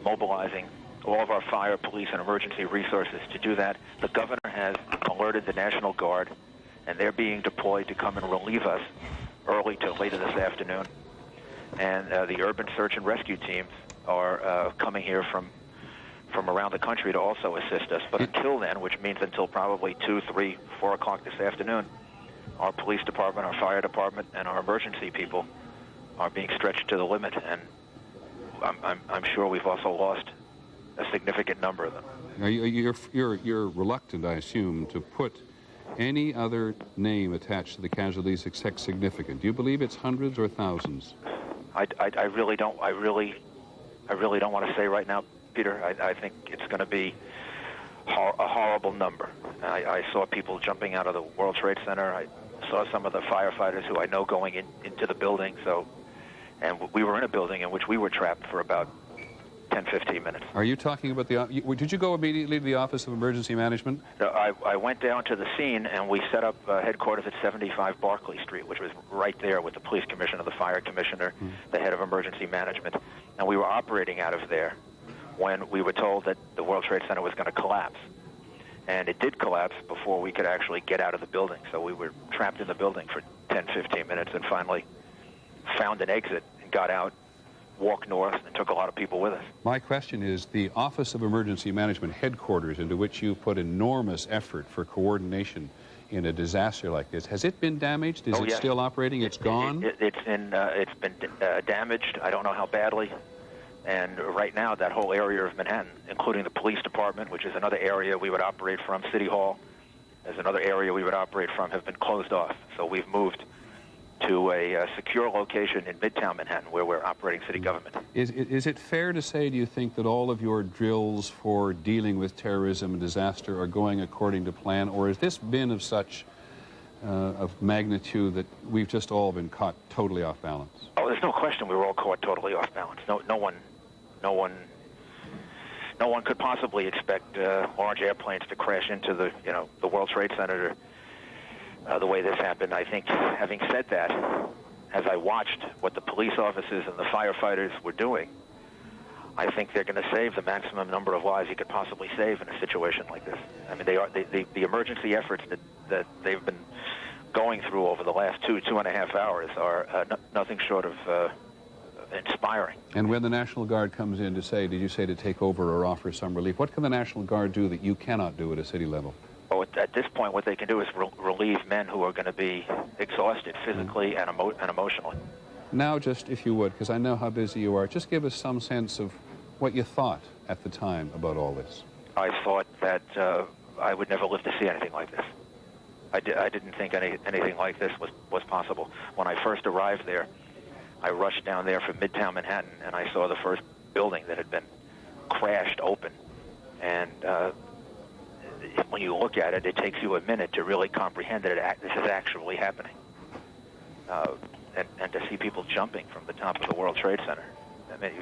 mobilizing all of our fire, police, and emergency resources to do that. The governor has alerted the National Guard, and they're being deployed to come and relieve us early to later this afternoon. And the urban search and rescue teams are coming here from around the country to also assist us. But until then, which means until probably 2, 3, 4 o'clock this afternoon, our police department, our fire department, and our emergency people are being stretched to the limit. And I'm sure we've also lost a significant number of them. Now, you're reluctant, I assume, to put any other name attached to the casualties except significant. Do you believe it's hundreds or thousands? I really don't. I really don't want to say right now, Peter. I think it's going to be a horrible number. I saw people jumping out of the World Trade Center. I saw some of the firefighters who I know going into the building. And we were in a building in which we were trapped for about 10, 15 minutes. Are you talking about did you go immediately to the Office of Emergency Management? No, I went down to the scene, and we set up headquarters at 75 Barclay Street, which was right there with the police commissioner, the fire commissioner, the head of emergency management. And we were operating out of there when we were told that the World Trade Center was going to collapse. And it did collapse before we could actually get out of the building. So we were trapped in the building for 10, 15 minutes and finally found an exit and got out, walked north, and took a lot of people with us. My question is, the Office of Emergency Management headquarters, into which you put enormous effort for coordination in a disaster like this, has it been damaged? Is it still operating? It's gone? It's been damaged. I don't know how badly. And right now, that whole area of Manhattan, including the police department, which is another area we would operate from, City Hall, is another area we would operate from, have been closed off. So we've moved to a secure location in Midtown Manhattan where we're operating city government. Is it fair to say, do you think, that all of your drills for dealing with terrorism and disaster are going according to plan, or has this been of such of magnitude that we've just all been caught totally off balance? Oh, there's no question we were all caught totally off balance. No one could possibly expect large airplanes to crash into the World Trade Center the way this happened. I think, having said that, as I watched what the police officers and the firefighters were doing, I think they're going to save the maximum number of lives you could possibly save in a situation like this. I mean, the emergency efforts that they've been going through over the last 2.5 hours are nothing short of inspiring. And when the National Guard comes in to say, did you say to take over or offer some relief, what can the National Guard do that you cannot do at a city level? Well, at this point, what they can do is relieve men who are going to be exhausted physically and emotionally. Now, just, if you would, because I know how busy you are, just give us some sense of what you thought at the time about all this. I thought that I would never live to see anything like this. I didn't think anything like this was possible. When I first arrived there, I rushed down there from Midtown Manhattan, and I saw the first building that had been crashed open. And when you look at it, it takes you a minute to really comprehend that this is actually happening. And to see people jumping from the top of the World Trade Center. I mean,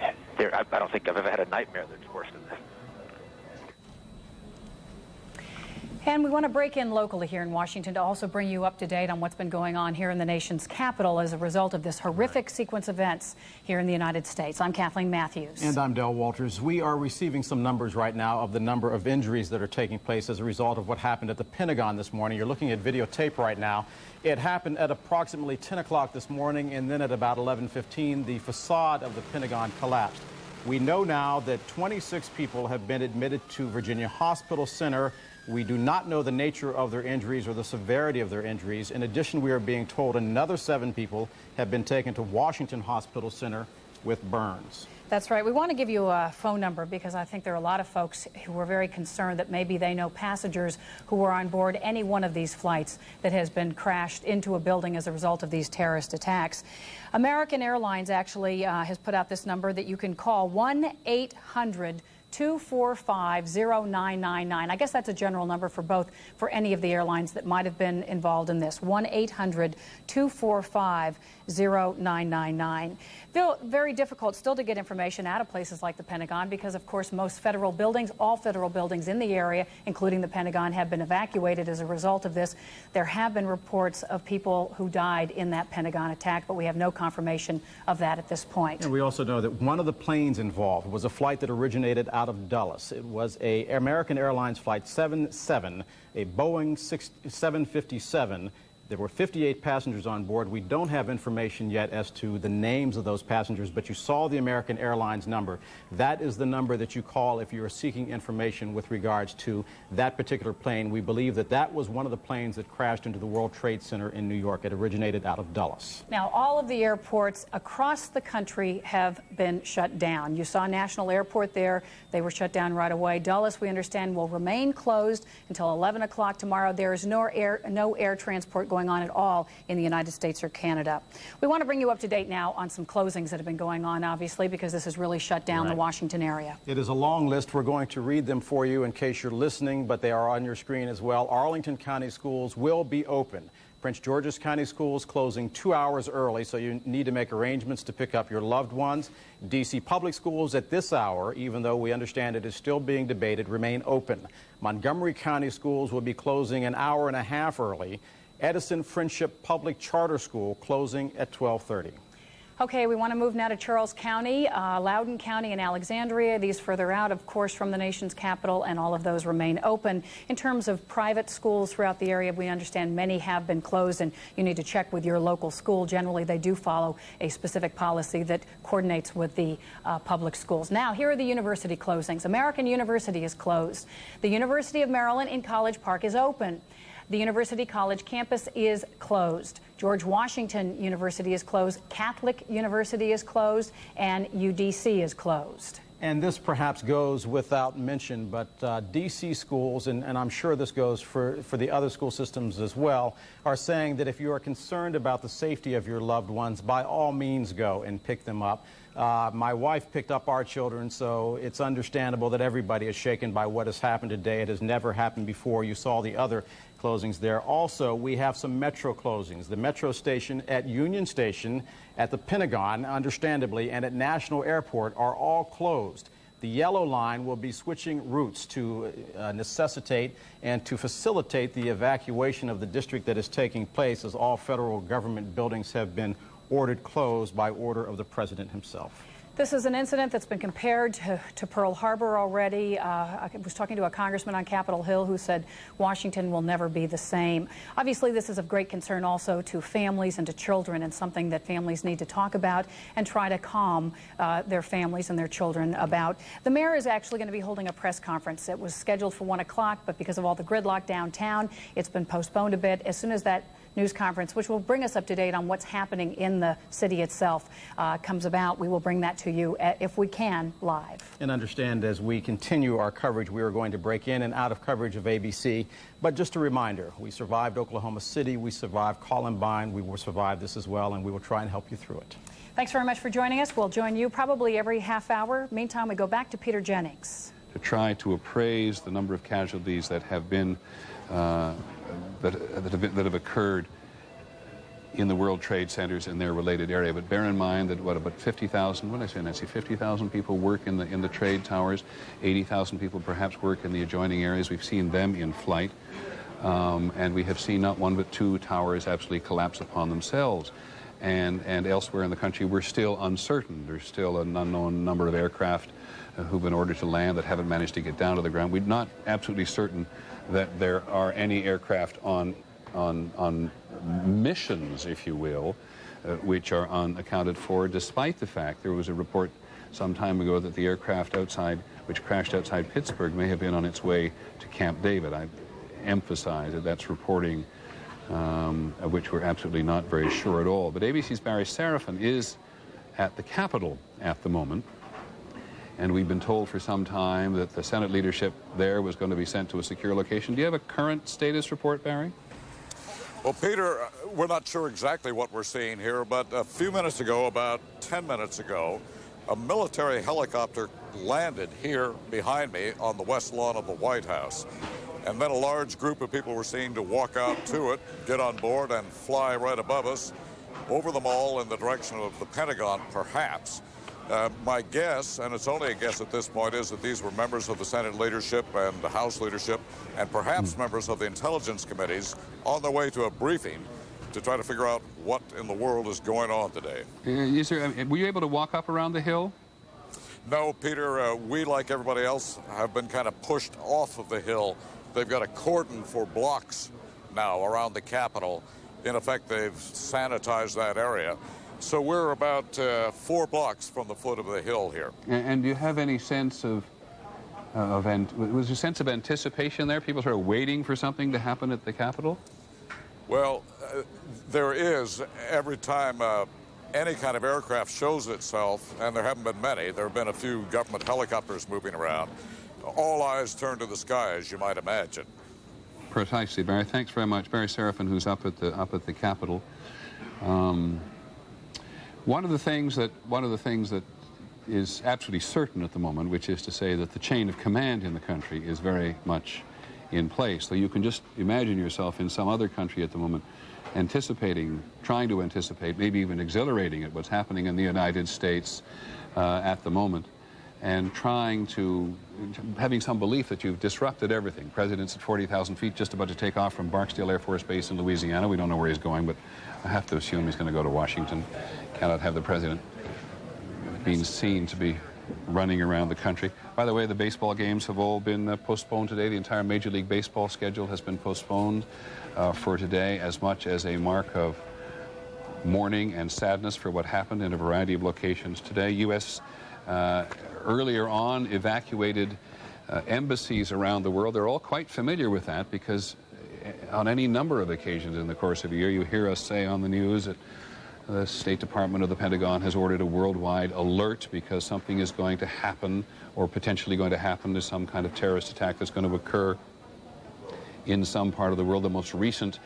I don't think I've ever had a nightmare that's worse than this. And we want to break in locally here in Washington to also bring you up to date on what's been going on here in the nation's capital as a result of this horrific sequence of events here in the United States. I'm Kathleen Matthews. And I'm Del Walters. We are receiving some numbers right now of the number of injuries that are taking place as a result of what happened at the Pentagon this morning. You're looking at videotape right now. It happened at approximately 10 o'clock this morning, and then at about 11:15, the facade of the Pentagon collapsed. We know now that 26 people have been admitted to Virginia Hospital Center. We do not know the nature of their injuries or the severity of their injuries. In addition, we are being told another 7 people have been taken to Washington Hospital Center with burns. That's right. We want to give you a phone number because I think there are a lot of folks who are very concerned that maybe they know passengers who were on board any one of these flights that has been crashed into a building as a result of these terrorist attacks. American Airlines actually has put out this number that you can call 1-800 1-800-245-0999. I guess that's a general number for any of the airlines that might have been involved in this. 1-800-245-0999. Very difficult still to get information out of places like the Pentagon because, of course, most federal buildings, all federal buildings in the area, including the Pentagon, have been evacuated as a result of this. There have been reports of people who died in that Pentagon attack, but we have no confirmation of that at this point. And we also know that one of the planes involved was a flight that originated out of Dulles. It was an American Airlines Flight 77, a Boeing 757. There were 58 passengers on board. We don't have information yet as to the names of those passengers, but you saw the American Airlines number. That is the number that you call if you are seeking information with regards to that particular plane. We believe that that was one of the planes that crashed into the World Trade Center in New York. It originated out of Dulles. Now, all of the airports across the country have been shut down. You saw National Airport there. They were shut down right away. Dulles, we understand, will remain closed until 11 o'clock tomorrow. There is no air transport going on at all in the United States or Canada. We want to bring you up to date now on some closings that have been going on, obviously, because this has really shut down the Washington area. It is a long list. We're going to read them for you in case you're listening, but they are on your screen as well. Arlington County schools will be open. Prince George's County schools closing 2 hours early, so you need to make arrangements to pick up your loved ones. D.C. public schools at this hour, even though we understand it is still being debated, remain open. Montgomery County schools will be closing an hour and a half early. Edison Friendship Public Charter School closing at 12:30. Okay, we want to move now to Charles County, Loudoun County, and Alexandria. These further out, of course, from the nation's capital, and all of those remain open. In terms of private schools throughout the area, we understand many have been closed, and you need to check with your local school. Generally, they do follow a specific policy that coordinates with the public schools. Now, here are the university closings. American University is closed. The University of Maryland in College Park is open. The University College campus is closed. George Washington University is closed. Catholic University is closed. And UDC is closed. And this perhaps goes without mention, but D.C. schools, and I'm sure this goes for the other school systems as well, are saying that if you are concerned about the safety of your loved ones, by all means go and pick them up. My wife picked up our children, so it's understandable that everybody is shaken by what has happened today. It has never happened before. You saw the other closings there. Also, we have some metro closings. The metro station at Union Station, at the Pentagon, understandably, and at National Airport are all closed. The yellow line will be switching routes to necessitate and to facilitate the evacuation of the district that is taking place, as all federal government buildings have been ordered closed by order of the president himself. This is an incident that's been compared to Pearl Harbor already. I was talking to a congressman on Capitol Hill who said Washington will never be the same. Obviously, this is of great concern also to families and to children, and something that families need to talk about and try to calm their families and their children about. The mayor is actually going to be holding a press conference. It was scheduled for 1 o'clock, but because of all the gridlock downtown, it's been postponed a bit. As soon as that news conference, which will bring us up to date on what's happening in the city itself, comes about, we will bring that to you, if we can, live. And understand, as we continue our coverage, we are going to break in and out of coverage of ABC. But just a reminder, we survived Oklahoma City, we survived Columbine, we will survive this as well, and we will try and help you through it. Thanks very much for joining us. We'll join you probably every half hour. Meantime, we go back to Peter Jennings. To try to appraise the number of casualties that have been that have occurred in the World Trade Centers in their related area. But bear in mind that about 50,000, what did I say, Nancy, 50,000 people work in the trade towers, 80,000 people perhaps work in the adjoining areas. We've seen them in flight, and we have seen not one but two towers absolutely collapse upon themselves. And elsewhere in the country, we're still uncertain. There's still an unknown number of aircraft who've been ordered to land that haven't managed to get down to the ground. We're not absolutely certain that there are any aircraft on missions, if you will, which are unaccounted for, despite the fact there was a report some time ago that the aircraft which crashed outside Pittsburgh may have been on its way to Camp David. I emphasize that that's reporting of which we're absolutely not very sure at all. But ABC's Barry Serafin is at the Capitol at the moment. And we've been told for some time that the Senate leadership there was going to be sent to a secure location. Do you have a current status report, Barry? Well, Peter, we're not sure exactly what we're seeing here, but a few minutes ago, about 10 minutes ago, a military helicopter landed here behind me on the west lawn of the White House. And then a large group of people were seen to walk out to it, get on board, and fly right above us, over the mall in the direction of the Pentagon, perhaps. My guess, and it's only a guess at this point, is that these were members of the Senate leadership and the House leadership, and perhaps members of the intelligence committees on their way to a briefing to try to figure out what in the world is going on today. Were you able to walk up around the hill? No, Peter, we, like everybody else, have been kind of pushed off of the hill. They've got a cordon for blocks now around the Capitol. In effect, they've sanitized that area. So we're about 4 blocks from the foot of the hill here. And do you have any sense was there a sense of anticipation there? People sort of waiting for something to happen at the Capitol? Well, there is. Every time any kind of aircraft shows itself, and there haven't been many, there have been a few government helicopters moving around, all eyes turn to the sky, as you might imagine. Precisely, Barry. Thanks very much. Barry Seraphin, who's up at the Capitol. One of the things that is absolutely certain at the moment, which is to say that the chain of command in the country is very much in place. So you can just imagine yourself in some other country at the moment trying to anticipate, maybe even exhilarating at what's happening in the United States at the moment, and having some belief that you've disrupted everything. President's at 40,000 feet, just about to take off from Barksdale Air Force Base in Louisiana. We don't know where he's going, but I have to assume he's going to go to Washington. Cannot have the president being seen to be running around the country. By the way, the baseball games have all been postponed today. The entire Major League Baseball schedule has been postponed for today, as much as a mark of mourning and sadness for what happened in a variety of locations today. U.S. Earlier on evacuated embassies around the world. They're all quite familiar with that because on any number of occasions in the course of a year, you hear us say on the news that the State Department or the Pentagon has ordered a worldwide alert because something is going to happen or potentially going to happen. There's some kind of terrorist attack that's going to occur in some part of the world. The most recent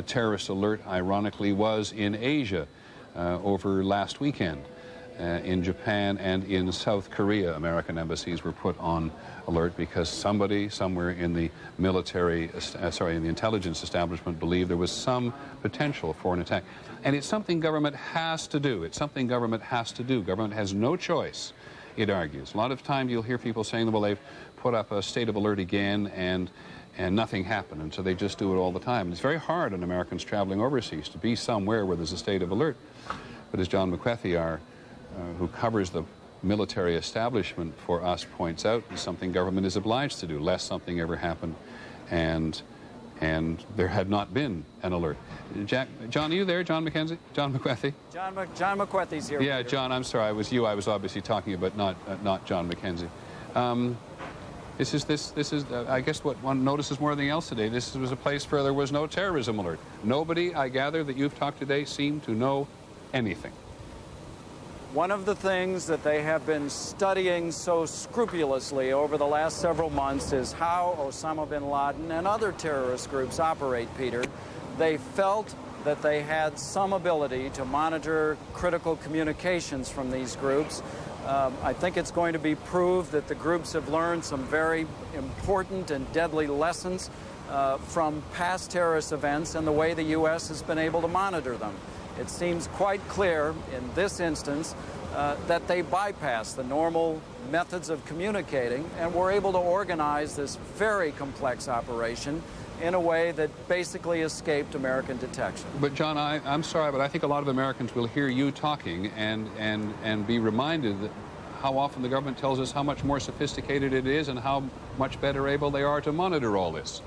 terrorist alert, ironically, was in Asia over last weekend. In Japan and in South Korea, American embassies were put on alert because somebody somewhere in the in the intelligence establishment believed there was some potential for an attack. And it's something government has to do. It's something government has to do. Government has no choice, it argues. A lot of times you'll hear people saying, well, they've put up a state of alert again and nothing happened, and so they just do it all the time. And it's very hard on Americans traveling overseas to be somewhere where there's a state of alert. But as John McWethy, who covers the military establishment for us, points out, is something government is obliged to do, lest something ever happened and there had not been an alert. John, are you there, John McKenzie? John McWethy? John McWethy's here. Yeah, John, I'm sorry, I was obviously talking about not John McKenzie. This is I guess what one notices more than anything else today. This was a place where there was no terrorism alert. Nobody, I gather, that you've talked today seemed to know anything. One of the things that they have been studying so scrupulously over the last several months is how Osama bin Laden and other terrorist groups operate, Peter. They felt that they had some ability to monitor critical communications from these groups. I think it's going to be proved that the groups have learned some very important and deadly lessons from past terrorist events and the way the U.S. has been able to monitor them. It seems quite clear in this instance that they bypassed the normal methods of communicating and were able to organize this very complex operation in a way that basically escaped American detection. But John, I'm sorry, but I think a lot of Americans will hear you talking and be reminded that how often the government tells us how much more sophisticated it is and how much better able they are to monitor all this.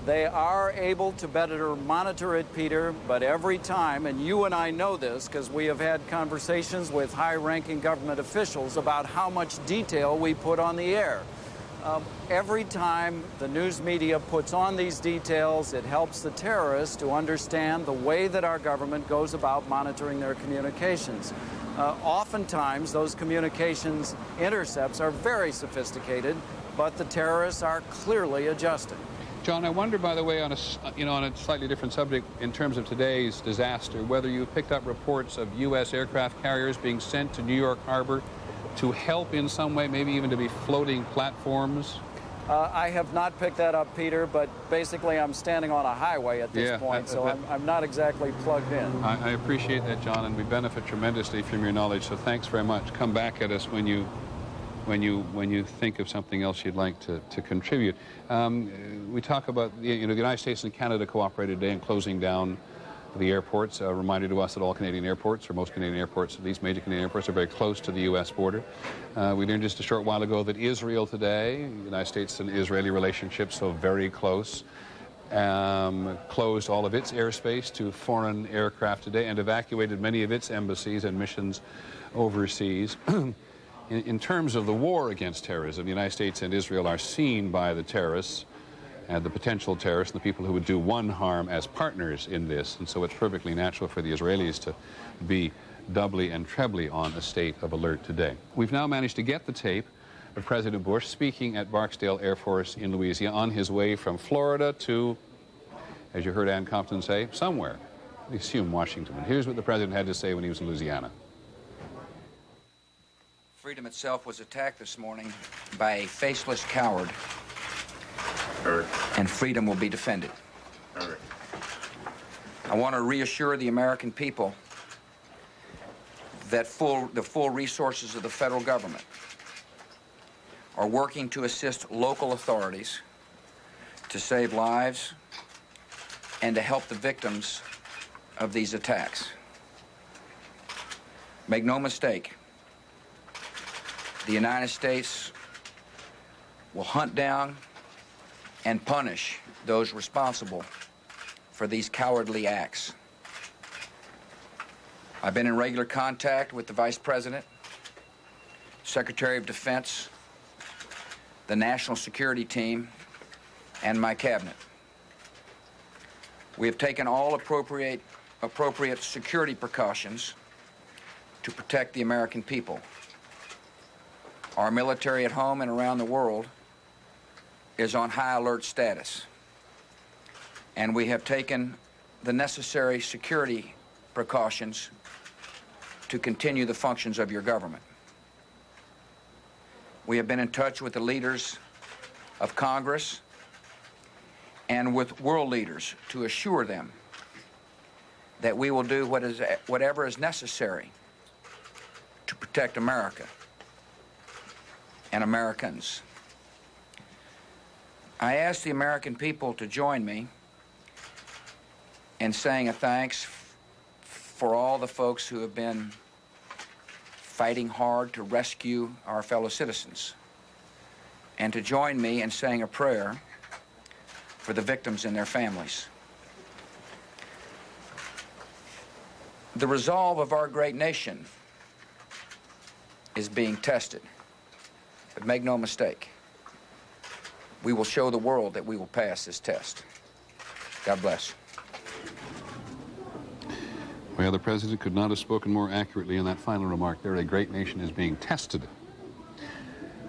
They are able to better monitor it, Peter, but every time, and you and I know this because we have had conversations with high-ranking government officials about how much detail we put on the air. Every time the news media puts on these details, it helps the terrorists to understand the way that our government goes about monitoring their communications. Oftentimes, those communications intercepts are very sophisticated, but the terrorists are clearly adjusting. John, I wonder, by the way, on a slightly different subject in terms of today's disaster, whether you picked up reports of U.S. aircraft carriers being sent to New York Harbor to help in some way, maybe even to be floating platforms? I have not picked that up, Peter, but basically I'm standing on a highway at this point, so I'm not exactly plugged in. I appreciate that, John, and we benefit tremendously from your knowledge, so thanks very much. Come back at us when you think of something else you'd like to contribute. We talk about, the United States and Canada cooperated today in closing down the airports. A reminder to us that all Canadian airports, or most Canadian airports, at least major Canadian airports, are very close to the U.S. border. We learned just a short while ago that Israel today, United States and Israeli relationships, so very close, closed all of its airspace to foreign aircraft today and evacuated many of its embassies and missions overseas. In terms of the war against terrorism, the United States and Israel are seen by the terrorists and the potential terrorists and the people who would do one harm as partners in this, and so it's perfectly natural for the Israelis to be doubly and trebly on a state of alert today. We've now managed to get the tape of President Bush speaking at Barksdale Air Force in Louisiana on his way from Florida to, as you heard Ann Compton say, somewhere. We assume Washington. And here's what the president had to say when he was in Louisiana. Freedom itself was attacked this morning by a faceless coward. And freedom will be defended. I want to reassure the American people that the full resources of the federal government are working to assist local authorities to save lives and to help the victims of these attacks. Make no mistake, the United States will hunt down and punish those responsible for these cowardly acts. I've been in regular contact with the Vice President, Secretary of Defense, the National Security Team, and my cabinet. We have taken all appropriate security precautions to protect the American people. Our military at home and around the world is on high alert status, and we have taken the necessary security precautions to continue the functions of your government. We have been in touch with the leaders of Congress and with world leaders to assure them that we will do whatever is necessary to protect America and Americans. I ask the American people to join me in saying a thanks for all the folks who have been fighting hard to rescue our fellow citizens, and to join me in saying a prayer for the victims and their families. The resolve of our great nation is being tested, but make no mistake, we will show the world that we will pass this test. God bless. Well, the president could not have spoken more accurately in that final remark there. A great nation is being tested.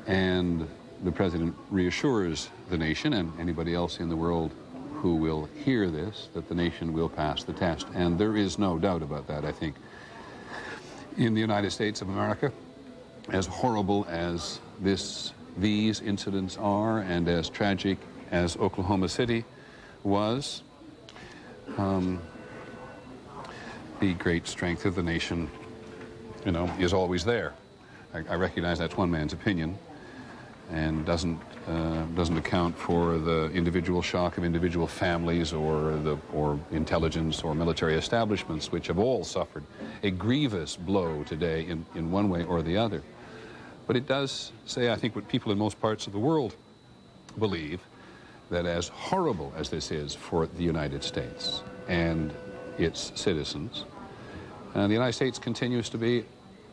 And the president reassures the nation and anybody else in the world who will hear this that the nation will pass the test. And there is no doubt about that, I think. In the United States of America, as horrible as these incidents are, and as tragic as Oklahoma City was, the great strength of the nation, is always there. I recognize that's one man's opinion, and doesn't account for the individual shock of individual families or intelligence or military establishments, which have all suffered a grievous blow today in one way or the other. But it does say, I think, what people in most parts of the world believe, that as horrible as this is for the United States and its citizens, the United States continues to be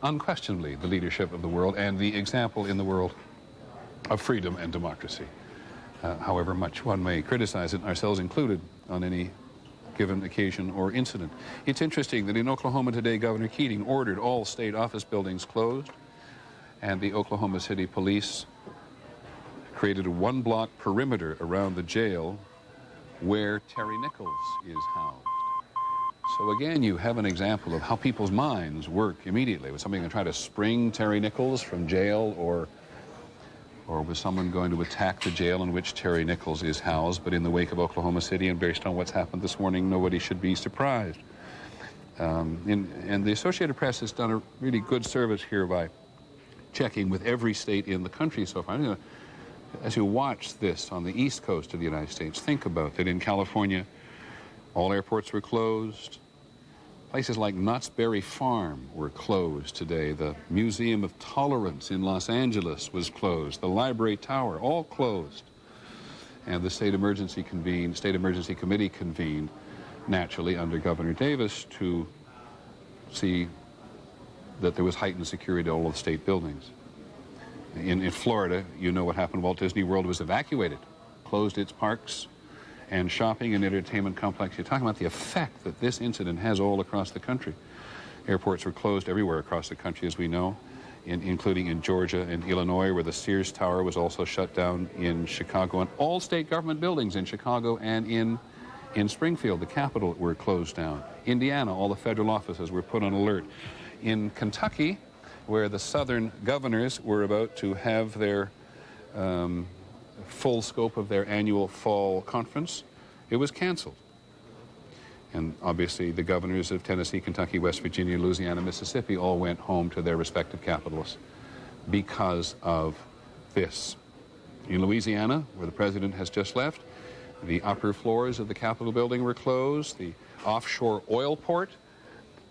unquestionably the leadership of the world and the example in the world of freedom and democracy. However much one may criticize it, ourselves included, on any given occasion or incident. It's interesting that in Oklahoma today, Governor Keating ordered all state office buildings closed, and the Oklahoma City Police created a one-block perimeter around the jail where Terry Nichols is housed. So again, you have an example of how people's minds work immediately. Was somebody going to try to spring Terry Nichols from jail, or was someone going to attack the jail in which Terry Nichols is housed? But in the wake of Oklahoma City, and based on what's happened this morning, nobody should be surprised. And the Associated Press has done a really good service here by checking with every state in the country so far. As you watch this on the east coast of the United States, think about that. In California, all airports were closed. Places like Knott's Berry Farm were closed today. The Museum of Tolerance in Los Angeles was closed. The Library Tower, all closed. And the State Emergency Committee convened, naturally under Governor Davis, to see that there was heightened security at all of the state buildings. In Florida, you know what happened. Walt Disney World was evacuated, closed its parks and shopping and entertainment complex. You're talking about the effect that this incident has all across the country. Airports were closed everywhere across the country, as we know, including in Georgia and Illinois, where the Sears Tower was also shut down, in Chicago, and all state government buildings in Chicago and in Springfield, the capital, were closed down. Indiana, all the federal offices were put on alert. In Kentucky, where the southern governors were about to have their full scope of their annual fall conference, it was canceled. And obviously the governors of Tennessee, Kentucky, West Virginia, Louisiana, Mississippi all went home to their respective capitals because of this. In Louisiana, where the president has just left, the upper floors of the Capitol building were closed. The offshore oil port,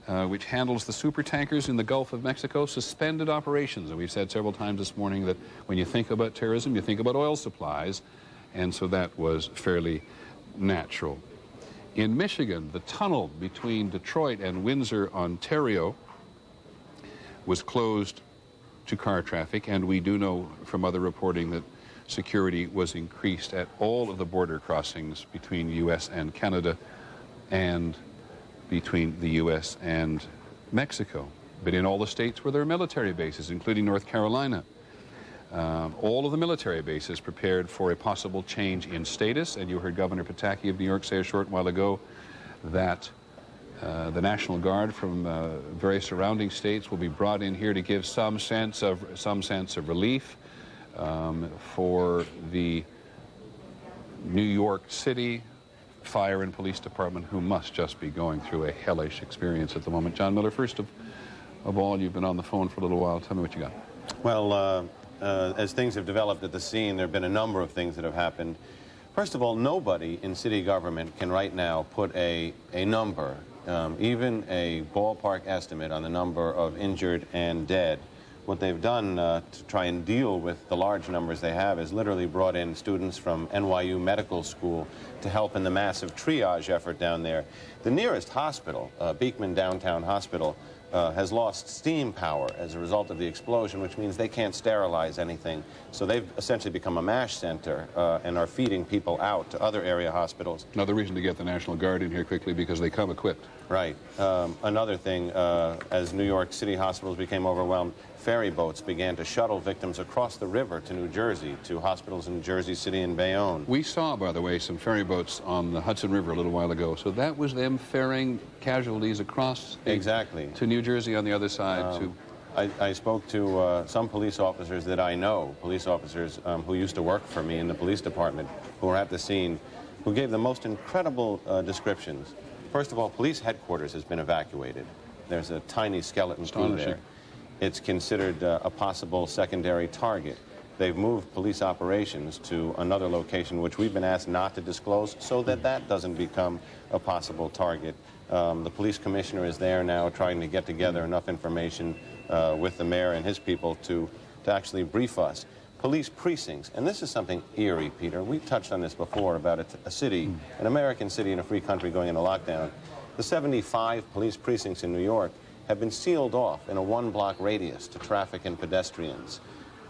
which handles the supertankers in the Gulf of Mexico, suspended operations. And we've said several times this morning that when you think about terrorism, you think about oil supplies, and so that was fairly natural. In Michigan, the tunnel between Detroit and Windsor, Ontario, was closed to car traffic, and we do know from other reporting that security was increased at all of the border crossings between U.S. and Canada and between the U.S. and Mexico. But in all the states where there are military bases, including North Carolina, all of the military bases prepared for a possible change in status. And you heard Governor Pataki of New York say a short while ago that the National Guard from various surrounding states will be brought in here to give some sense of relief for the New York City Fire and Police Department, who must just be going through a hellish experience at the moment. John Miller, first of all, you've been on the phone for a little while. Tell me what you got. Well, as things have developed at the scene, there have been a number of things that have happened. First of all, nobody in city government can right now put a number, even a ballpark estimate on the number of injured and dead. What they've done to try and deal with the large numbers they have is literally brought in students from NYU Medical School to help in the massive triage effort down there. The nearest hospital, Beekman Downtown Hospital, has lost steam power as a result of the explosion, which means they can't sterilize anything. So they've essentially become a MASH center and are feeding people out to other area hospitals. Another reason to get the National Guard in here quickly, because they come equipped. Right. Another thing, as New York City hospitals became overwhelmed, ferry boats began to shuttle victims across the river to New Jersey, to hospitals in Jersey City and Bayonne. We saw, by the way, some ferry boats on the Hudson River a little while ago. So that was them ferrying casualties across exactly to New Jersey on the other side. I spoke to some police officers that I know, police officers who used to work for me in the police department, who were at the scene, who gave the most incredible descriptions. First of all, police headquarters has been evacuated. There's a tiny skeleton crew there. It's considered a possible secondary target. They've moved police operations to another location, which we've been asked not to disclose, so that that doesn't become a possible target. The police commissioner is there now trying to get together enough information with the mayor and his people to actually brief us. Police precincts, and this is something eerie, Peter. We've touched on this before about a city, an American city in a free country going into lockdown. The 75 police precincts in New York have been sealed off in a one-block radius to traffic and pedestrians.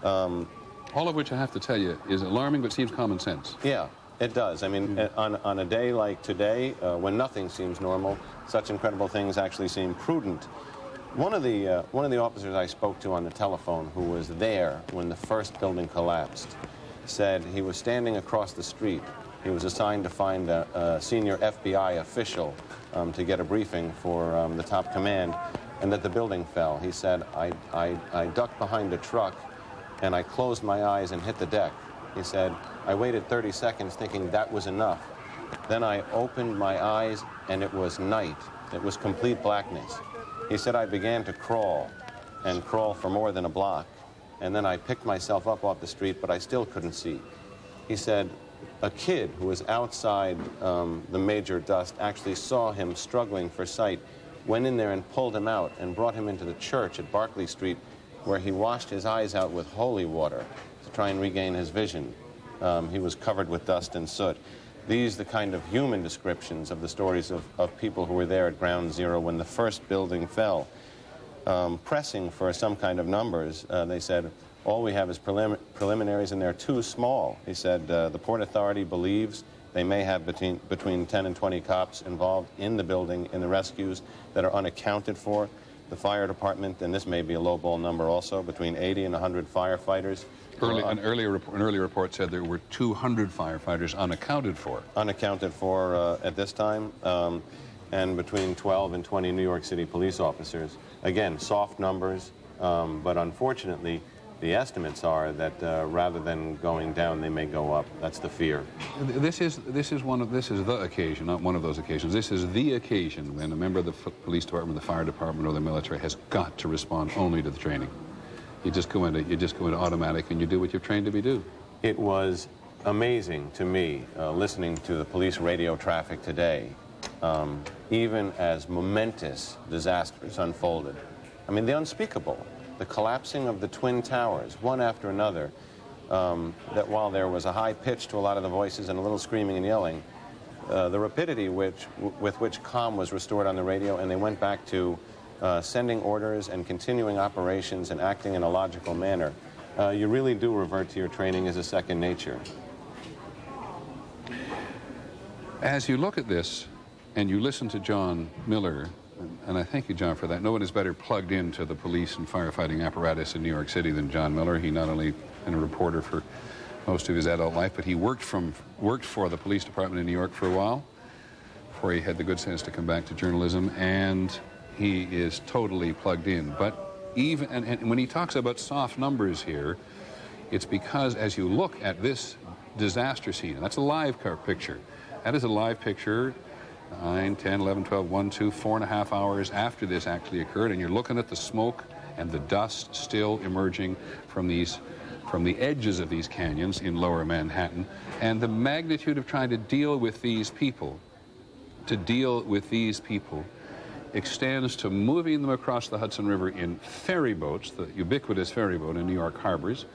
All of which, I have to tell you, is alarming, but seems common sense. Yeah, it does. I mean, on a day like today, when nothing seems normal, such incredible things actually seem prudent. One of the officers I spoke to on the telephone, who was there when the first building collapsed, said he was standing across the street He was assigned to find a senior FBI official to get a briefing for the top command, and that the building fell. He said, I ducked behind a truck, and I closed my eyes and hit the deck. He said, I waited 30 seconds thinking that was enough. Then I opened my eyes, and it was night. It was complete blackness. He said, I began to crawl, and crawl for more than a block. And then I picked myself up off the street, but I still couldn't see. He said, a kid who was outside the major dust actually saw him struggling for sight, went in there and pulled him out and brought him into the church at Barclay Street, where he washed his eyes out with holy water to try and regain his vision. He was covered with dust and soot. These the kind of human descriptions of the stories of people who were there at Ground Zero when the first building fell. Pressing for some kind of numbers, they said, all we have is preliminaries, and they're too small. He said the Port Authority believes they may have between 10 and 20 cops involved in the building, in the rescues, that are unaccounted for. The fire department, and this may be a lowball number also, between 80 and 100 firefighters. An earlier report said there were 200 firefighters unaccounted for. Unaccounted for at this time, and between 12 and 20 New York City police officers. Again, soft numbers, but unfortunately, the estimates are that rather than going down, they may go up. That's the fear. This is the occasion, not one of those occasions. This is the occasion when a member of the police department, the fire department, or the military has got to respond only to the training. You just go into automatic and you do what you're trained to do. It was amazing to me listening to the police radio traffic today, even as momentous disasters unfolded. I mean, the unspeakable. The collapsing of the Twin Towers, one after another, that while there was a high pitch to a lot of the voices and a little screaming and yelling, the rapidity with which calm was restored on the radio, and they went back to sending orders and continuing operations and acting in a logical manner. You really do revert to your training as a second nature. As you look at this and you listen to John Miller, and I thank you, John, for that. No one is better plugged into the police and firefighting apparatus in New York City than John Miller. He not only been a reporter for most of his adult life, but he worked for the police department in New York for a while before he had the good sense to come back to journalism, and he is totally plugged in. But even and when he talks about soft numbers here, it's because as you look at this disaster scene, that's a live picture. That is a live picture 9, 10, 11, 12, 1, 2, 4.5 hours after this actually occurred, and you're looking at the smoke and the dust still emerging from the edges of these canyons in lower Manhattan, and the magnitude of trying to deal with these people, extends to moving them across the Hudson River in ferry boats, the ubiquitous ferry boat in New York harbors,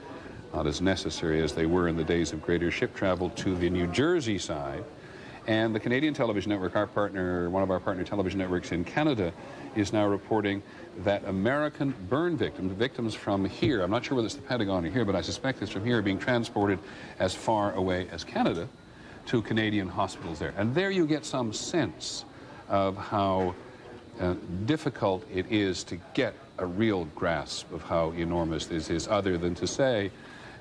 not as necessary as they were in the days of greater ship travel, to the New Jersey side. And the Canadian television network, our partner, one of our partner television networks in Canada, is now reporting that American burn victims from here, I'm not sure whether it's the Pentagon or here, but I suspect it's from here, are being transported as far away as Canada to Canadian hospitals there. And there you get some sense of how difficult it is to get a real grasp of how enormous this is, other than to say,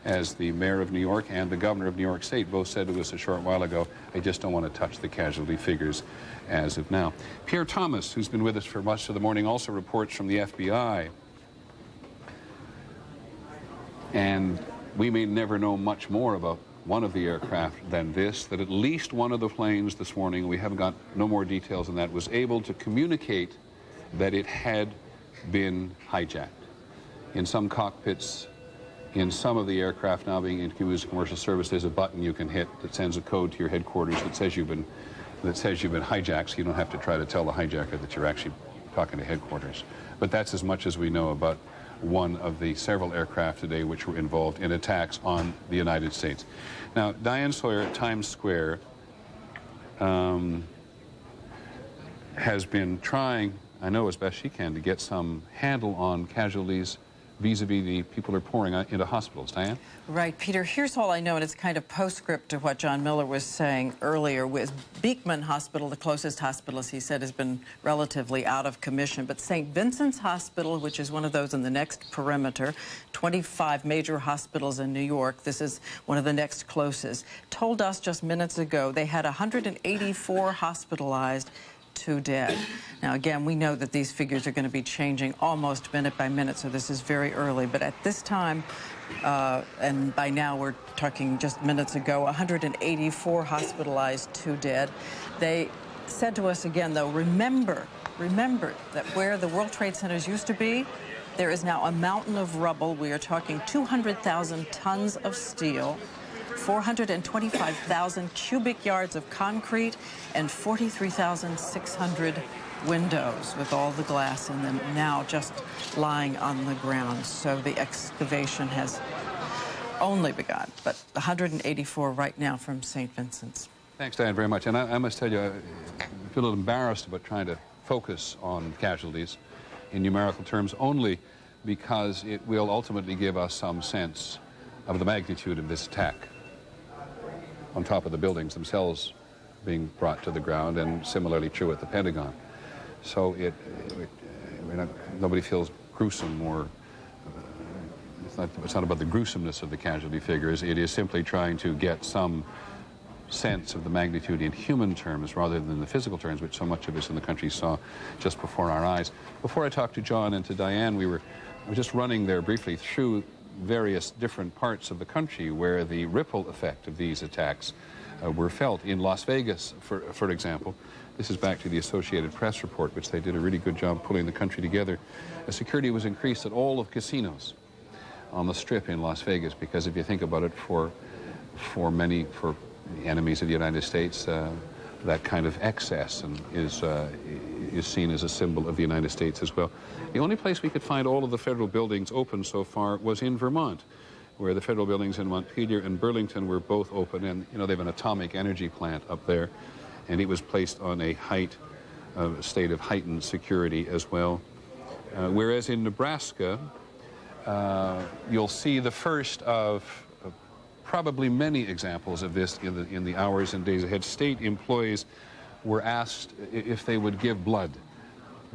as the mayor of New York and the governor of New York State both said to us a short while ago, I just don't want to touch the casualty figures as of now. Pierre Thomas, who's been with us for much of the morning, also reports from the FBI. And we may never know much more about one of the aircraft than this, that at least one of the planes this morning, we haven't got no more details than that, was able to communicate that it had been hijacked. In some cockpits, in some of the aircraft now being used in commercial service, there's a button you can hit that sends a code to your headquarters that says you've been hijacked, so you don't have to try to tell the hijacker that you're actually talking to headquarters. But that's as much as we know about one of the several aircraft today which were involved in attacks on the United States. Now, Diane Sawyer at Times Square has been trying, I know as best she can, to get some handle on casualties vis-a-vis the people who are pouring into hospitals. Diane? Right, Peter, here's all I know, and it's kind of postscript to what John Miller was saying earlier. With Beekman Hospital, the closest hospital, as he said, has been relatively out of commission. But St. Vincent's Hospital, which is one of those in the next perimeter, 25 major hospitals in New York, this is one of the next closest, told us just minutes ago they had 184 hospitalized, 2 dead. Now, again, we know that these figures are going to be changing almost minute by minute, so this is very early. But at this time, and by now we're talking just minutes ago, 184 hospitalized, 2 dead. They said to us again, though, remember that where the World Trade Centers used to be, there is now a mountain of rubble. We are talking 200,000 tons of steel, 425,000 cubic yards of concrete, and 43,600 windows with all the glass in them now just lying on the ground. So the excavation has only begun, but 184 right now from St. Vincent's. Thanks, Diane, very much. And I must tell you, I feel a little embarrassed about trying to focus on casualties in numerical terms only because it will ultimately give us some sense of the magnitude of this attack on top of the buildings themselves being brought to the ground, and similarly true at the Pentagon. So nobody feels gruesome, or it's not about the gruesomeness of the casualty figures. It is simply trying to get some sense of the magnitude in human terms rather than the physical terms, which so much of us in the country saw just before our eyes. Before I talked to John and to Diane, we were just running there briefly through various different parts of the country where the ripple effect of these attacks were felt. In Las Vegas, for example, this is back to the Associated Press report, which they did a really good job pulling the country together. Security was increased at all of casinos on the Strip in Las Vegas, because if you think about it, for enemies of the United States, that kind of excess is seen as a symbol of the United States as well. The only place we could find all of the federal buildings open so far was in Vermont, where the federal buildings in Montpelier and Burlington were both open, and they have an atomic energy plant up there, and it was placed on a state of heightened security as well. Whereas in Nebraska, you'll see the first of probably many examples of this in the hours and days ahead. State employees were asked if they would give blood,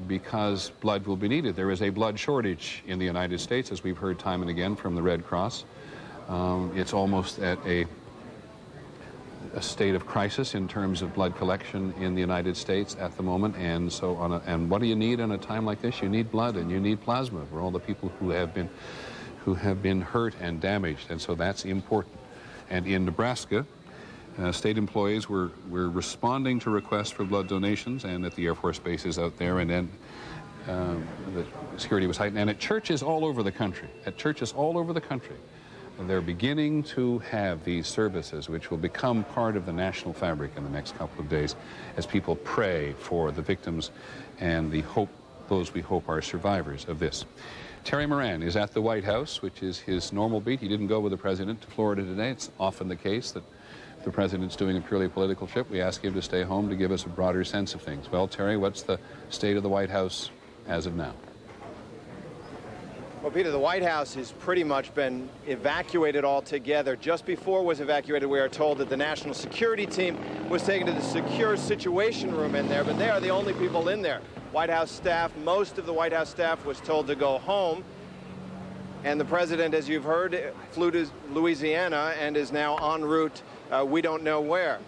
because blood will be needed. There is a blood shortage in the United States, as we've heard time and again from the Red Cross. It's almost at a state of crisis in terms of blood collection in the United States at the moment, and so and what do you need in a time like this? You need blood, and you need plasma for all the people who have been hurt and damaged, and so that's important. And in Nebraska, state employees were responding to requests for blood donations, and at the Air Force bases out there, and then the security was heightened. And at churches all over the country, they're beginning to have these services, which will become part of the national fabric in the next couple of days, as people pray for the victims and those we hope are survivors of this. Terry Moran is at the White House, which is his normal beat. He didn't go with the president to Florida today. It's often the case that the president's doing a purely political trip. We ask him to stay home to give us a broader sense of things. Well, Terry, what's the state of the White House as of now? Well, Peter, the White House has pretty much been evacuated altogether. Just before it was evacuated, we are told that the national security team was taken to the secure situation room in there, but they are the only people in there. White House staff, most of the White House staff was told to go home. And the president, as you've heard, flew to Louisiana and is now en route, we don't know where.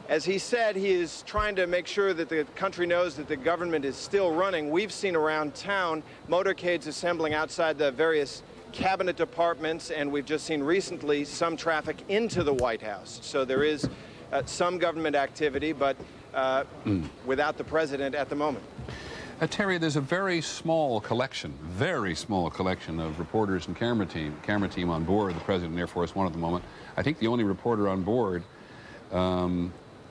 As he said, he is trying to make sure that the country knows that the government is still running. We've seen around town motorcades assembling outside the various cabinet departments, and we've just seen recently some traffic into the White House. So there is some government activity, but without the president at the moment. Terry, there's a very small collection of reporters and camera team on board the President and Air Force One at the moment. I think the only reporter on board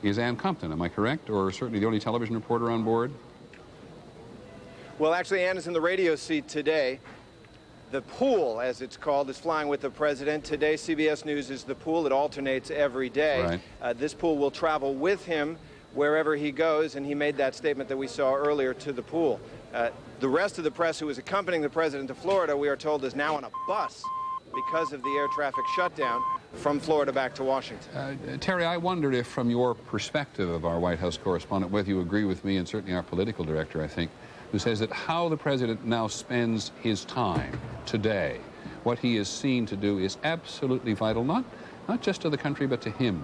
is Ann Compton, am I correct? Or certainly the only television reporter on board? Well, actually, Ann is in the radio seat today. The pool, as it's called, is flying with the president. Today, CBS News is the pool. It alternates every day. Right. This pool will travel with him wherever he goes, and he made that statement that we saw earlier to the pool. The rest of the press who was accompanying the president to Florida, we are told, is now on a bus because of the air traffic shutdown from Florida back to Washington. Terry, I wonder if, from your perspective of our White House correspondent, whether you agree with me, and certainly our political director, I think, who says that how the president now spends his time today, what he is seen to do, is absolutely vital, not just to the country, but to him.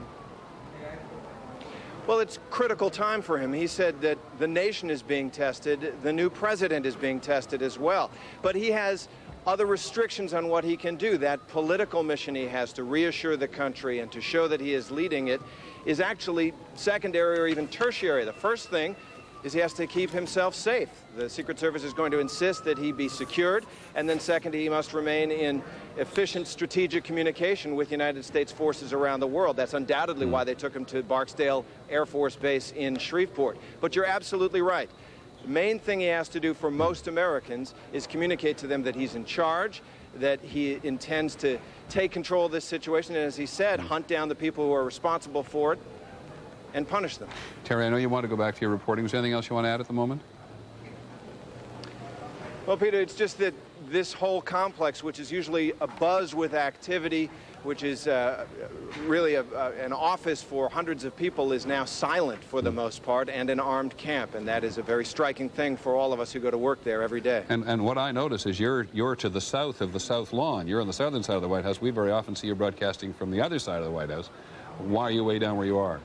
Well, it's critical time for him. He said that the nation is being tested, the new president is being tested as well. But he has other restrictions on what he can do. That political mission he has to reassure the country and to show that he is leading it is actually secondary or even tertiary. The first thing is he has to keep himself safe. The Secret Service is going to insist that he be secured, and then second, he must remain in efficient strategic communication with United States forces around the world. That's undoubtedly why they took him to Barksdale Air Force Base in Shreveport. But you're absolutely right. The main thing he has to do for most Americans is communicate to them that he's in charge, that he intends to take control of this situation, and as he said, hunt down the people who are responsible for it and punish them. Terry, I know you want to go back to your reporting. Is there anything else you want to add at the moment? Well, Peter, it's just that this whole complex, which is usually abuzz with activity, which is really an office for hundreds of people, is now silent for the most part, and an armed camp. And that is a very striking thing for all of us who go to work there every day. And what I notice is you're to the south of the South Lawn. You're on the southern side of the White House. We very often see you broadcasting from the other side of the White House. Why are you way down where you are?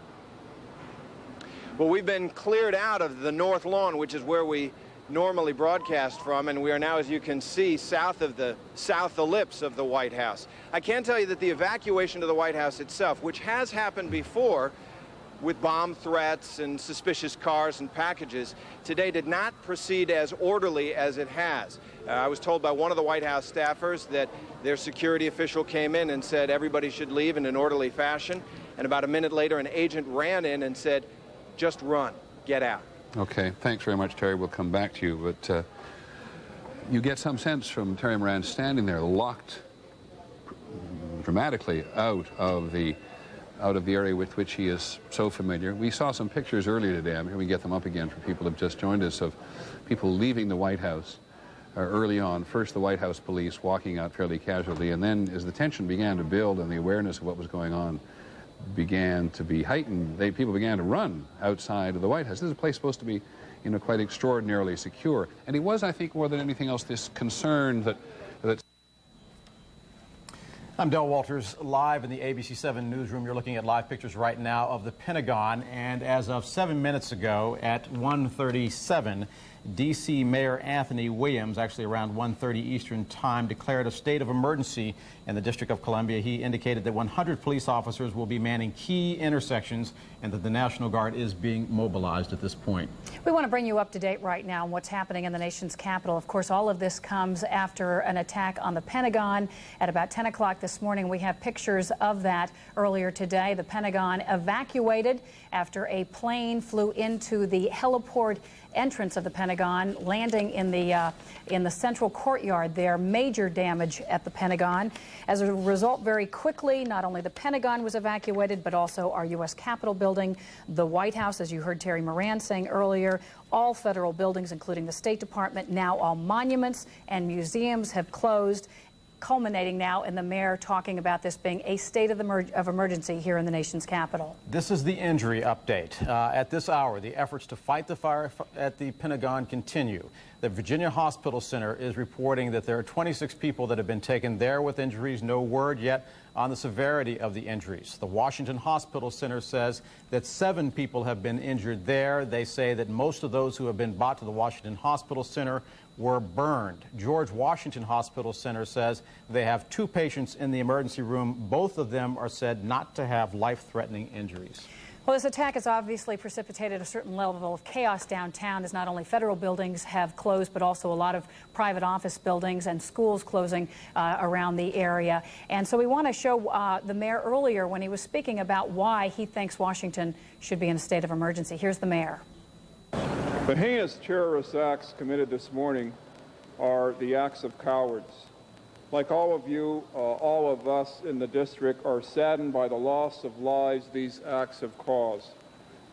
Well, we've been cleared out of the North Lawn, which is where we normally broadcast from, and we are now, as you can see, south of the south ellipse of the White House. I can tell you that the evacuation of the White House itself, which has happened before with bomb threats and suspicious cars and packages, today did not proceed as orderly as it has. I was told by one of the White House staffers that their security official came in and said everybody should leave in an orderly fashion, and about a minute later an agent ran in and said, just run, get out. Okay, thanks very much, Terry. We'll come back to you, but you get some sense from Terry Moran standing there, locked dramatically out of the area with which he is so familiar. We saw some pictures earlier today. I'm here we get them up again for people who have just joined us, of people leaving the White House early on. First, the White House police walking out fairly casually, and then as the tension began to build and the awareness of what was going on began to be heightened, people began to run outside of the White House. This is a place supposed to be, you know, quite extraordinarily secure. And he was, I think, more than anything else, this concern that... I'm Del Walters, live in the ABC 7 newsroom. You're looking at live pictures right now of the Pentagon, and as of 7 minutes ago at 1:37, D.C. Mayor Anthony Williams, actually around 1:30 Eastern Time, declared a state of emergency in the District of Columbia. He indicated that 100 police officers will be manning key intersections and that the National Guard is being mobilized at this point. We want to bring you up to date right now on what's happening in the nation's capital. Of course, all of this comes after an attack on the Pentagon at about 10 o'clock this morning. We have pictures of that earlier today. The Pentagon evacuated after a plane flew into the heliport entrance of the Pentagon, landing in the central courtyard there. Major damage at the Pentagon. As a result, very quickly, not only the Pentagon was evacuated, but also our U.S. Capitol building, the White House, as you heard Terry Moran saying earlier, all federal buildings, including the State Department, now all monuments and museums have closed, culminating now in the mayor talking about this being a state of emergency here in the nation's capital. This is the injury update. At this hour, the efforts to fight the fire at the Pentagon continue. The Virginia Hospital Center is reporting that there are 26 people that have been taken there with injuries. No word yet on the severity of the injuries. The Washington Hospital Center says that 7 people have been injured there. They say that most of those who have been brought to the Washington Hospital Center were burned. George Washington Hospital Center says they have 2 patients in the emergency room. Both of them are said not to have life-threatening injuries. Well, this attack has obviously precipitated a certain level of chaos downtown, as not only federal buildings have closed, but also a lot of private office buildings and schools closing around the area. And so we want to show the mayor earlier when he was speaking about why he thinks Washington should be in a state of emergency. Here's the mayor. The heinous terrorist acts committed this morning are the acts of cowards. Like all of you, all of us in the district are saddened by the loss of lives these acts have caused.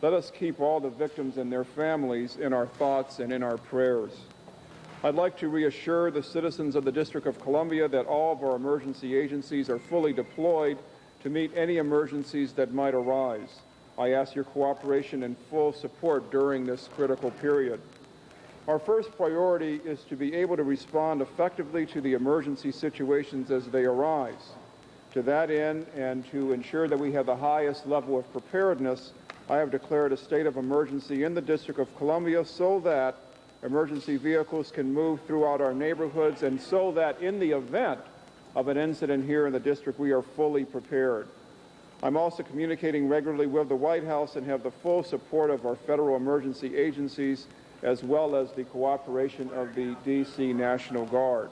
Let us keep all the victims and their families in our thoughts and in our prayers. I'd like to reassure the citizens of the District of Columbia that all of our emergency agencies are fully deployed to meet any emergencies that might arise. I ask your cooperation and full support during this critical period. Our first priority is to be able to respond effectively to the emergency situations as they arise. To that end, and to ensure that we have the highest level of preparedness, I have declared a state of emergency in the District of Columbia so that emergency vehicles can move throughout our neighborhoods and so that in the event of an incident here in the district, we are fully prepared. I'm also communicating regularly with the White House and have the full support of our federal emergency agencies as well as the cooperation of the D.C. National Guard.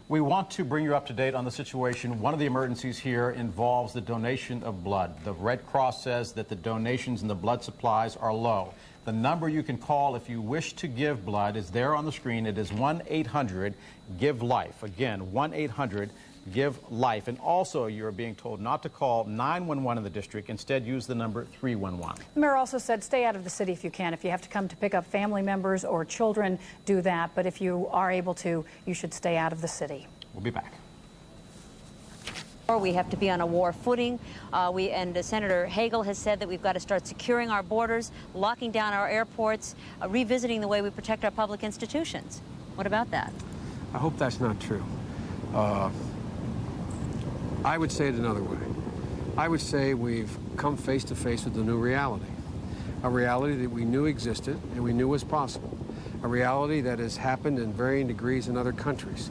We want to bring you up to date on the situation. One of the emergencies here involves the donation of blood. The Red Cross says that the donations and the blood supplies are low. The number you can call if you wish to give blood is there on the screen. It is 1-800-GIVE-LIFE. Again, 1-800-GIVE-LIFE. And also, you're being told not to call 911 in the district. Instead, use the number 311. The mayor also said stay out of the city if you can. If you have to come to pick up family members or children, do that. But if you are able to, you should stay out of the city. We'll be back. We have to be on a war footing. Senator Hagel has said that we've got to start securing our borders, locking down our airports, revisiting the way we protect our public institutions. What about that? I hope that's not true. I would say it another way. I would say we've come face to face with a new reality, a reality that we knew existed and we knew was possible, a reality that has happened in varying degrees in other countries.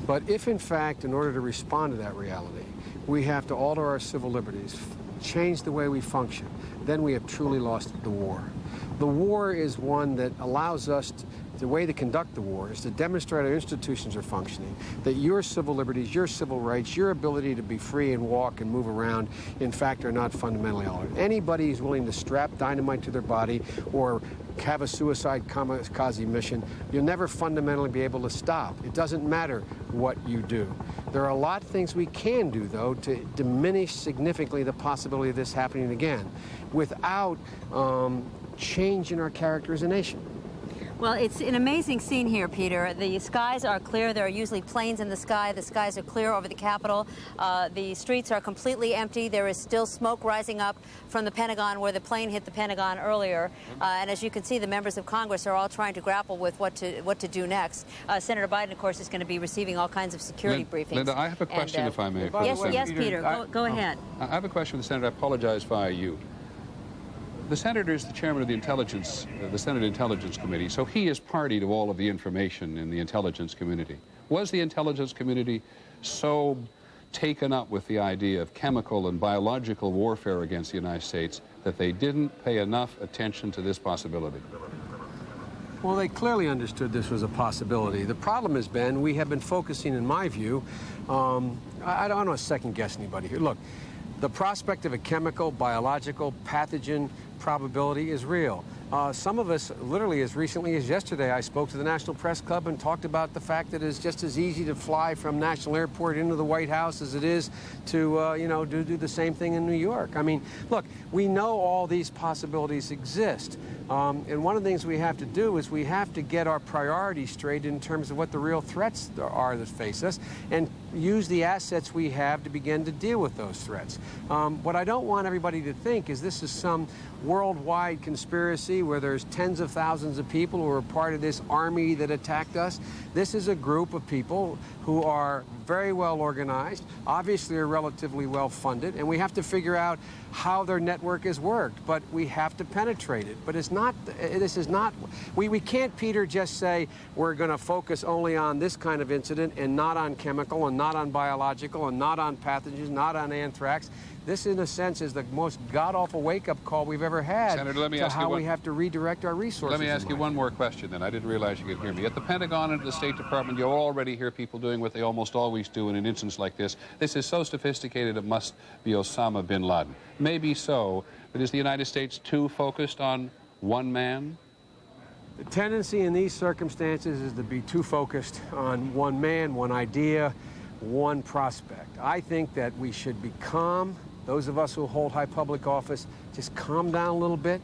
But if, in fact, in order to respond to that reality, we have to alter our civil liberties, change the way we function, then we have truly lost the war. The war is one that allows us the way to conduct the war is to demonstrate our institutions are functioning, that your civil liberties, your civil rights, your ability to be free and walk and move around, in fact, are not fundamentally altered. Anybody who's willing to strap dynamite to their body or have a suicide kamikaze mission, you'll never fundamentally be able to stop. It doesn't matter what you do. There are a lot of things we can do, though, to diminish significantly the possibility of this happening again without changing our character as a nation. Well, it's an amazing scene here, Peter. The skies are clear. There are usually planes in the sky. The skies are clear over the Capitol. The streets are completely empty. There is still smoke rising up from the Pentagon where the plane hit the Pentagon earlier. And as you can see, the members of Congress are all trying to grapple with what to do next. Senator Biden, of course, is going to be receiving all kinds of security briefings. Linda, I have a question, if I may. Yes, Peter, go ahead. I have a question for the Senator. I apologize via you. The Senator is the chairman of the Senate Intelligence Committee, so he is party to all of the information in the intelligence community. Was the intelligence community so taken up with the idea of chemical and biological warfare against the United States that they didn't pay enough attention to this possibility? Well, they clearly understood this was a possibility. The problem has been we have been focusing, in my view, I don't want to second-guess anybody here. Look, the prospect of a chemical, biological, pathogen probability is real. Some of us, literally as recently as yesterday, I spoke to the National Press Club and talked about the fact that it's just as easy to fly from National Airport into the White House as it is to, do the same thing in New York. I mean, look, we know all these possibilities exist. And one of the things we have to do is we have to get our priorities straight in terms of what the real threats are that face us and use the assets we have to begin to deal with those threats. What I don't want everybody to think is this is some worldwide conspiracy where there's tens of thousands of people who are part of this army that attacked us. This is a group of people who are very well organized, obviously are relatively well funded, and we have to figure out how their network has worked, but we have to penetrate it. But it's not, this is not, we can't, Peter, just say we're going to focus only on this kind of incident and not on chemical and not on biological and not on pathogens, not on anthrax. This, in a sense, is the most god-awful wake-up call we've ever had. Senator, let me to ask how you we have to redirect our resources. Let me ask you one more question, then. I didn't realize you could hear me. At the Pentagon and the State Department, you'll already hear people doing what they almost always do in an instance like this. This is so sophisticated it must be Osama bin Laden. Maybe so, but is the United States too focused on one man? The tendency in these circumstances is to be too focused on one man, one idea, one prospect. I think that we should be calm. Those of us who hold high public office, just calm down a little bit,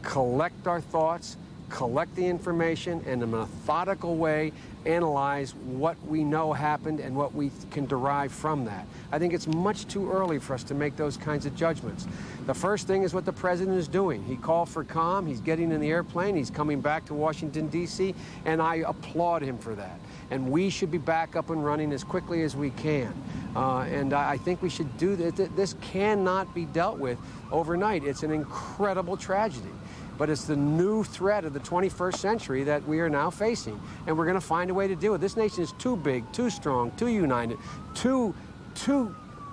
collect our thoughts, collect the information, and in a methodical way analyze what we know happened and what we can derive from that. I think it's much too early for us to make those kinds of judgments. The first thing is what the president is doing. He called for calm. He's getting in the airplane. He's coming back to Washington, D.C., and I applaud him for that. And we should be back up and running as quickly as we can. And I think we should do this. This cannot be dealt with overnight. It's an incredible tragedy. But it's the new threat of the 21st century that we are now facing. And we're going to find a way to deal with it. This nation is too big, too strong, too united, too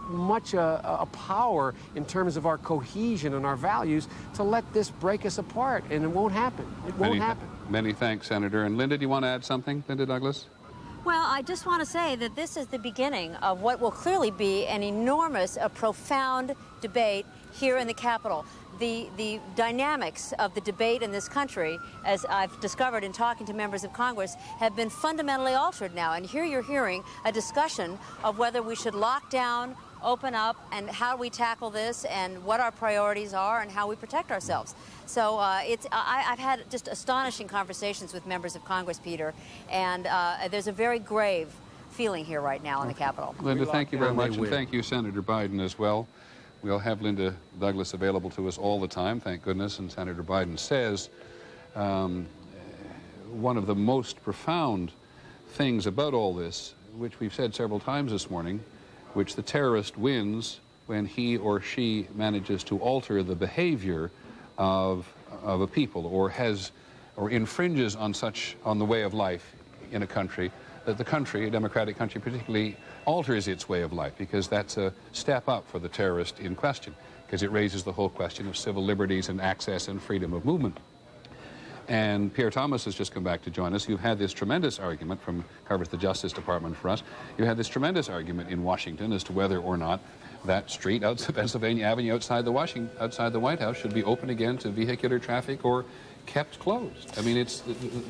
much a power in terms of our cohesion and our values to let this break us apart. And it won't happen. It won't happen. Many thanks, Senator. And Linda, do you want to add something? Linda Douglas? Well, I just want to say that this is the beginning of what will clearly be an enormous, a profound debate here in the Capitol. The dynamics of the debate in this country, as I've discovered in talking to members of Congress, have been fundamentally altered now. And here you're hearing a discussion of whether we should lock down, open up, and how we tackle this, and what our priorities are, and how we protect ourselves. So I've had just astonishing conversations with members of Congress, Peter, and there's a very grave feeling here right now in the Capitol. Linda, thank you very much, and thank you, Senator Biden, as well. We'll have Linda Douglas available to us all the time, thank goodness, and Senator Biden says one of the most profound things about all this, which we've said several times this morning, which the terrorist wins when he or she manages to alter the behavior of a people, or infringes on the way of life in a country, that the country, a democratic country particularly, alters its way of life, because that's a step up for the terrorist in question, because it raises the whole question of civil liberties and access and freedom of movement. And Pierre Thomas has just come back to join us. You've had this tremendous argument covers the Justice Department for us. You had this tremendous argument in Washington as to whether or not that street outside Pennsylvania Avenue outside the White House should be open again to vehicular traffic or kept closed. I mean,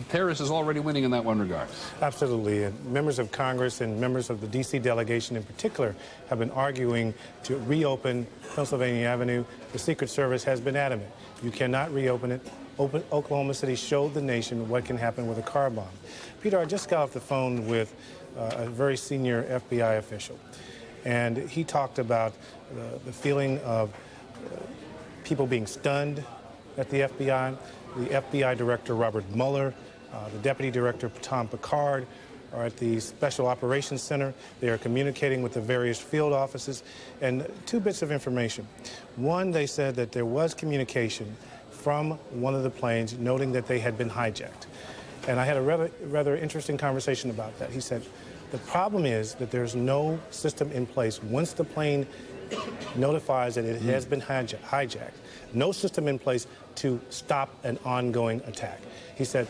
terrorists is already winning in that one regard. Absolutely. And members of Congress and members of the D.C. delegation in particular have been arguing to reopen Pennsylvania Avenue. The Secret Service has been adamant. You cannot reopen it. Oklahoma City showed the nation what can happen with a car bomb. Peter, I just got off the phone with a very senior FBI official, and he talked about the feeling of people being stunned at the FBI. The FBI Director, Robert Mueller, the Deputy Director, Tom Picard, are at the Special Operations Center. They are communicating with the various field offices. And two bits of information. One, they said that there was communication from one of the planes noting that they had been hijacked. And I had a rather interesting conversation about that. He said, the problem is that there's no system in place once the plane notifies that it has been hijacked. No system in place to stop an ongoing attack. He said,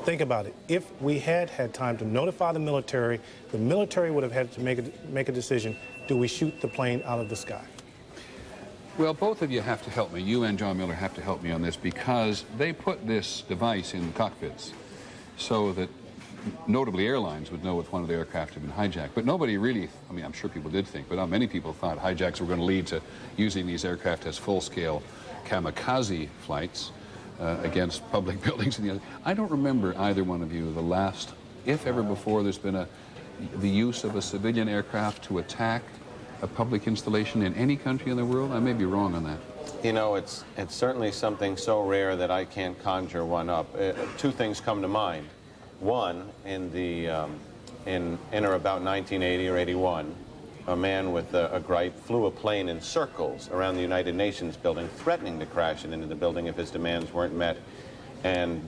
think about it. If we had had time to notify the military would have had to make a decision. Do we shoot the plane out of the sky? Well, both of you have to help me. You and John Miller have to help me on this, because they put this device in cockpits so that notably airlines would know if one of the aircraft had been hijacked. But nobody really, I mean, I'm sure people did think, but not many people thought hijacks were going to lead to using these aircraft as full-scale kamikaze flights against public buildings. And I don't remember either one of you the last, if ever before, there's been the use of a civilian aircraft to attack a public installation in any country in the world. I may be wrong on that. You know, it's certainly something so rare that I can't conjure one up. Two things come to mind. One, in or about 1980 or 81, a man with a gripe flew a plane in circles around the United Nations building, threatening to crash it into the building if his demands weren't met. And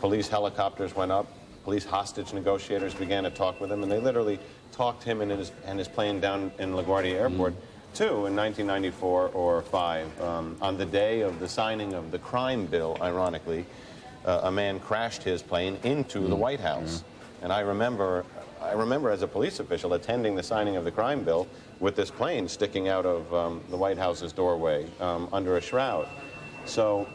police helicopters went up. Police hostage negotiators began to talk with him, and they literally talked him and his plane down in LaGuardia Airport. Two, in 1994 or 5, on the day of the signing of the crime bill, ironically, a man crashed his plane into the White House. And I remember as a police official attending the signing of the crime bill with this plane sticking out of the White House's doorway under a shroud. So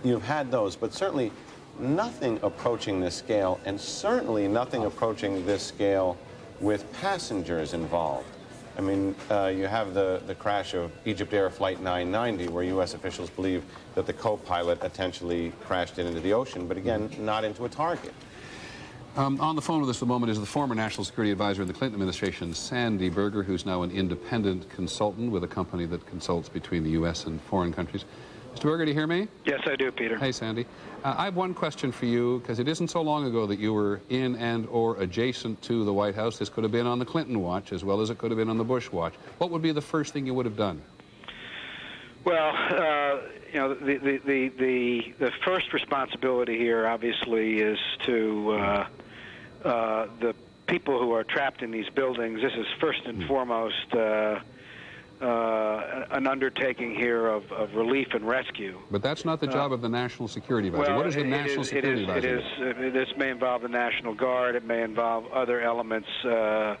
you've had those, but certainly nothing approaching this scale, and certainly nothing approaching this scale with passengers involved. I mean, you have the crash of Egypt Air Flight 990, where U.S. officials believe that the co-pilot intentionally crashed into the ocean, but again, not into a target. On the phone with us at the moment is the former National Security Advisor in the Clinton administration, Sandy Berger, who's now an independent consultant with a company that consults between the U.S. and foreign countries. Mr. Berger, do you hear me? Yes, I do, Peter. Hey, Sandy. I have one question for you, because it isn't so long ago that you were in and or adjacent to the White House. This could have been on the Clinton watch as well as it could have been on the Bush watch. What would be the first thing you would have done? Well, you know, the first responsibility here, obviously, is to the people who are trapped in these buildings. This is first and foremost an undertaking here of relief and rescue. But that's not the job of the National Security Advisor. What is the National Security Advisor? This may involve the National Guard. It may involve other elements, and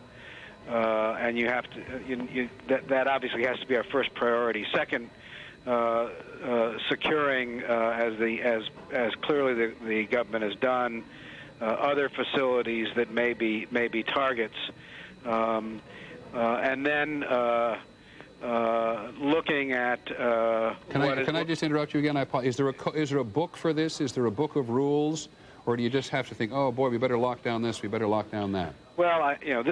you have to. That obviously has to be our first priority. Second, securing, as clearly the government has done, other facilities that may be targets, and then looking at. Can I just interrupt you again? Is there a book for this? Is there a book of rules, or do you just have to think, oh boy, we better lock down this, we better lock down that? Well, you know,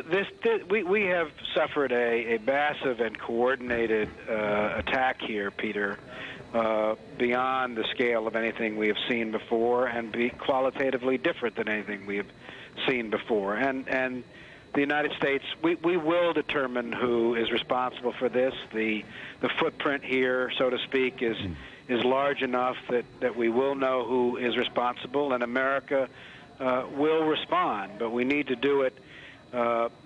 we have suffered a massive and coordinated attack here, Peter, beyond the scale of anything we have seen before, and be qualitatively different than anything we have seen before. And the United States, we will determine who is responsible for this. The footprint here, so to speak, is large enough that we will know who is responsible, and America will respond. But we need to do it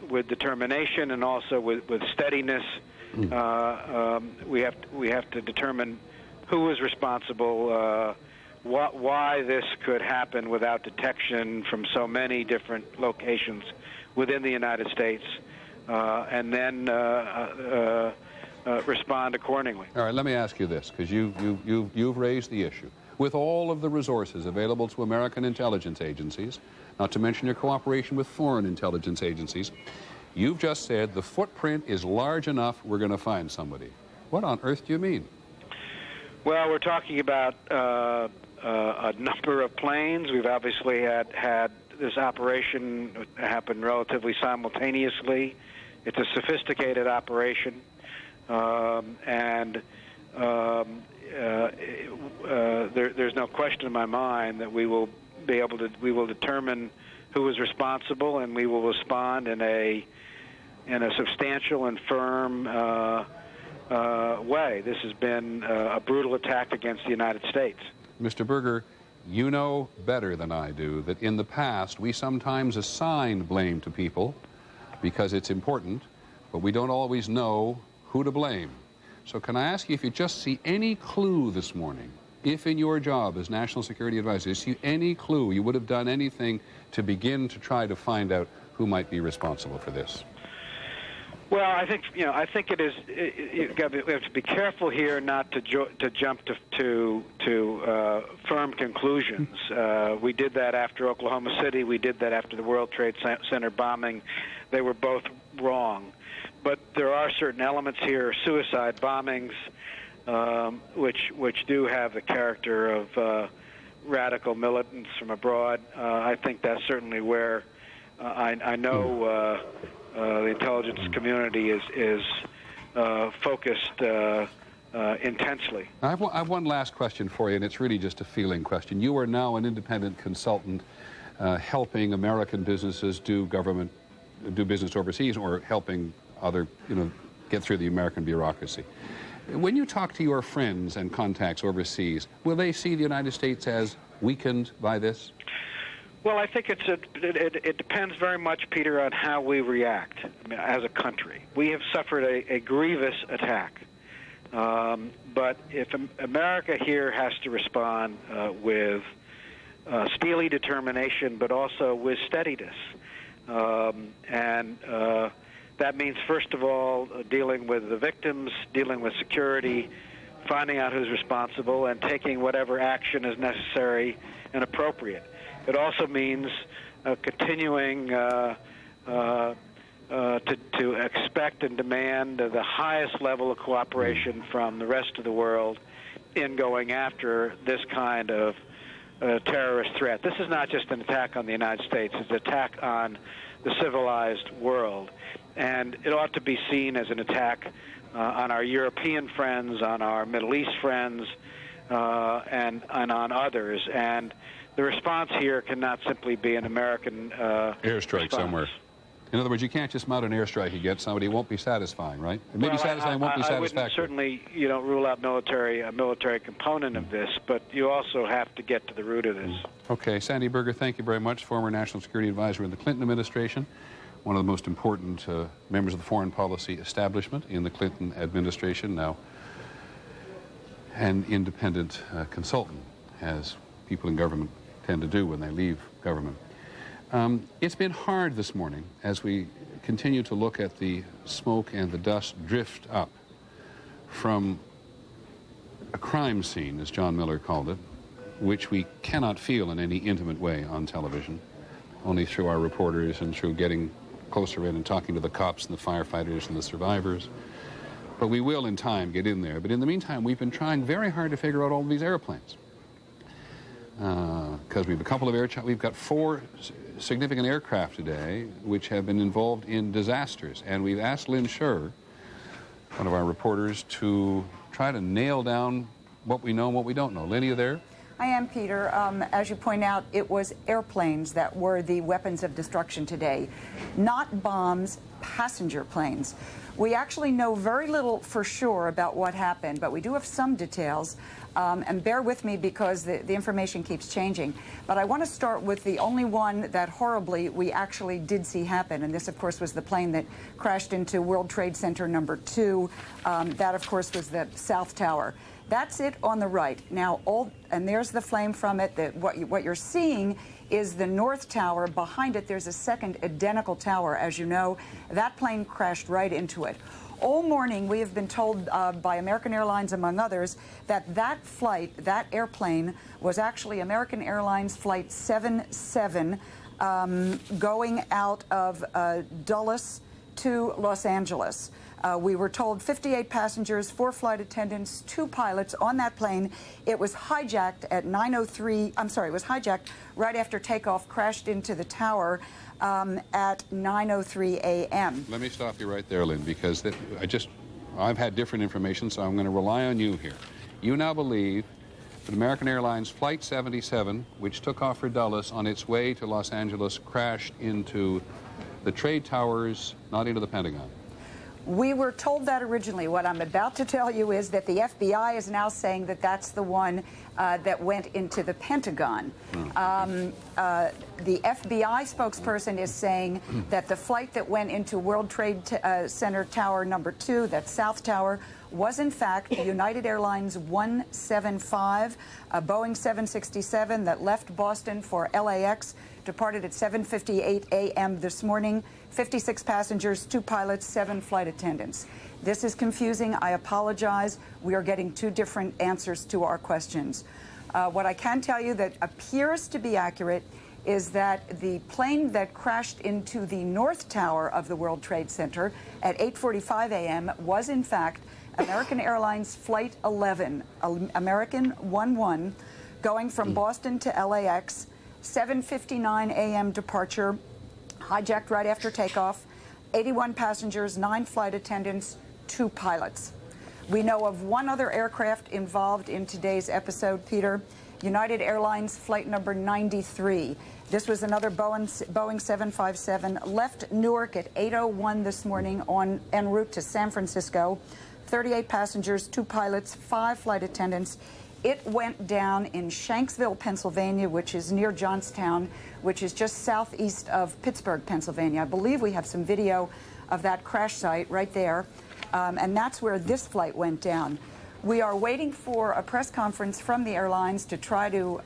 with determination and also with steadiness. We have to determine who is responsible, why this could happen without detection from so many different locations within the United States, and then respond accordingly. All right, let me ask you this, because you've raised the issue. With all of the resources available to American intelligence agencies, not to mention your cooperation with foreign intelligence agencies, you've just said the footprint is large enough, we're going to find somebody. What on earth do you mean? Well, we're talking about a number of planes. We've obviously had this operation happen relatively simultaneously. It's a sophisticated operation, and there's no question in my mind that we will determine who is responsible, and we will respond in a substantial and firm way. This has been a brutal attack against the United States. Mr. Berger, you know better than I do that in the past we sometimes assign blame to people because it's important, but we don't always know who to blame. So can I ask you if you just see any clue this morning, if in your job as National Security Advisor, you see any clue you would have done anything to begin to try to find out who might be responsible for this? Well, I think it is. We have to be careful here not to jump to firm conclusions. We did that after Oklahoma City. We did that after the World Trade Center bombing. They were both wrong, but there are certain elements here, suicide bombings, which do have the character of radical militants from abroad. I think that's certainly where I know. The intelligence community is focused intensely. I have one last question for you, and it's really just a feeling question. You are now an independent consultant helping American businesses do business overseas, or helping other, get through the American bureaucracy. When you talk to your friends and contacts overseas, will they see the United States as weakened by this? Well, I think it depends very much, Peter, on how we react as a country. We have suffered a grievous attack, but if America here has to respond with steely determination, but also with steadiness, and that means, first of all, dealing with the victims, dealing with security, finding out who's responsible, and taking whatever action is necessary and appropriate. It also means continuing to expect and demand the highest level of cooperation from the rest of the world in going after this kind of terrorist threat. This is not just an attack on the United States. It's an attack on the civilized world. And it ought to be seen as an attack on our European friends, on our Middle East friends, and on others. And the response here cannot simply be an American airstrike response. Somewhere. In other words, you can't just mount an airstrike against somebody. It won't be satisfying, right? It may be satisfying, won't be satisfactory. I wouldn't certainly, don't rule out a military component of this, but you also have to get to the root of this. Okay, Sandy Berger, thank you very much. Former National Security Advisor in the Clinton administration, one of the most important members of the foreign policy establishment in the Clinton administration, now an independent consultant, as people in government tend to do when they leave government. It's been hard this morning as we continue to look at the smoke and the dust drift up from a crime scene, as John Miller called it, which we cannot feel in any intimate way on television, only through our reporters and through getting closer in and talking to the cops and the firefighters and the survivors. But we will in time get in there. But in the meantime, we've been trying very hard to figure out all of these airplanes. Because we have a couple of we've got 4 significant aircraft today which have been involved in disasters. And we've asked Lynn Scher, one of our reporters, to try to nail down what we know and what we don't know. Lynn, are you there? I am, Peter. As you point out, it was airplanes that were the weapons of destruction today, not bombs, passenger planes. We actually know very little for sure about what happened, but we do have some details. And bear with me because the information keeps changing. But I want to start with the only one that horribly we actually did see happen. And this, of course, was the plane that crashed into World Trade Center number 2. That, of course, was the South Tower. That's it on the right. Now, and there's the flame from it. What you're seeing is the North Tower. Behind it, there's a second identical tower. As you know, that plane crashed right into it. All morning, we have been told by American Airlines, among others, that flight, that airplane, was actually American Airlines Flight 77 going out of Dulles to Los Angeles. We were told 58 passengers, 4 flight attendants, 2 pilots on that plane. It was hijacked at 9:03. I'm sorry, it was hijacked right after takeoff, crashed into the tower at 9:03 a.m. Let me stop you right there, Lynn, because I've had different information, so I'm going to rely on you here. You now believe that American Airlines Flight 77, which took off for Dulles on its way to Los Angeles, crashed into the trade towers, not into the Pentagon. We were told that originally. What I'm about to tell you is that the FBI is now saying that that's the one that went into the Pentagon. The FBI spokesperson is saying that the flight that went into World Trade Center Tower number 2, that South Tower, was in fact United Airlines 175, a Boeing 767 that left Boston for LAX, departed at 7:58 a.m. this morning. 56 passengers, 2 pilots, 7 flight attendants. This is confusing. I apologize. We are getting 2 different answers to our questions. What I can tell you that appears to be accurate is that the plane that crashed into the North Tower of the World Trade Center at 8:45 a.m. was, in fact, American Airlines Flight 11, American 11, going from Boston to LAX, 7:59 a.m. departure, hijacked right after takeoff, 81 passengers, 9 flight attendants, 2 pilots. We know of 1 other aircraft involved in today's episode, Peter, United Airlines Flight number 93. This was another Boeing 757, left Newark at 8:01 this morning en route to San Francisco. 38 passengers, 2 pilots, 5 flight attendants. It went down in Shanksville, Pennsylvania, which is near Johnstown, which is just southeast of Pittsburgh, Pennsylvania. I believe we have some video of that crash site right there, and that's where this flight went down. We are waiting for a press conference from the airlines to try to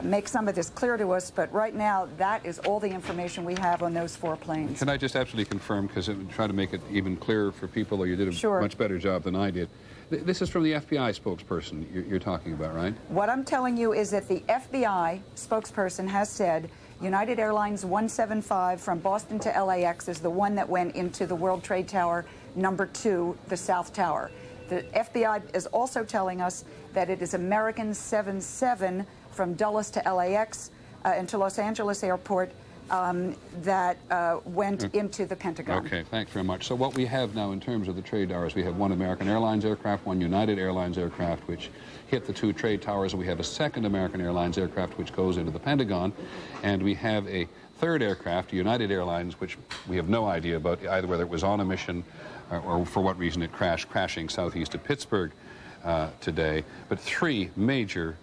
make some of this clear to us, but right now that is all the information we have on those 4 planes. Can I just absolutely confirm, because it would try to make it even clearer for people, though you did a much better job than I did. This is from the FBI spokesperson you're talking about, right? What I'm telling you is that the FBI spokesperson has said United Airlines 175 from Boston to LAX is the one that went into the World Trade Tower number 2, the South Tower. The FBI is also telling us that it is American 77 from Dulles to LAX and to Los Angeles Airport that went into the Pentagon. Okay, thanks very much. So what we have now in terms of the trade towers, we have one American Airlines aircraft, one United Airlines aircraft, which hit the 2 trade towers, and we have a second American Airlines aircraft, which goes into the Pentagon, and we have a third aircraft, United Airlines, which we have no idea about, either whether it was on a mission or for what reason it crashing southeast of Pittsburgh today. But 3 major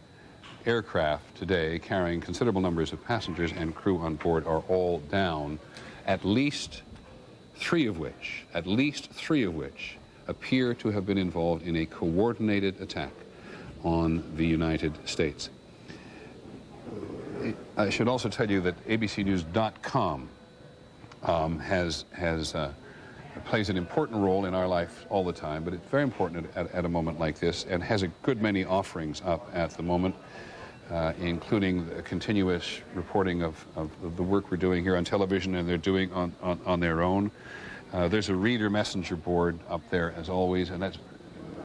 aircraft today carrying considerable numbers of passengers and crew on board are all down, at least three of which appear to have been involved in a coordinated attack on the United States. I should also tell you that abcnews.com plays an important role in our life all the time, but it's very important at a moment like this, and has a good many offerings up at the moment, including the continuous reporting of the work we're doing here on television and they're doing on their own. There's a reader messenger board up there, as always, and that's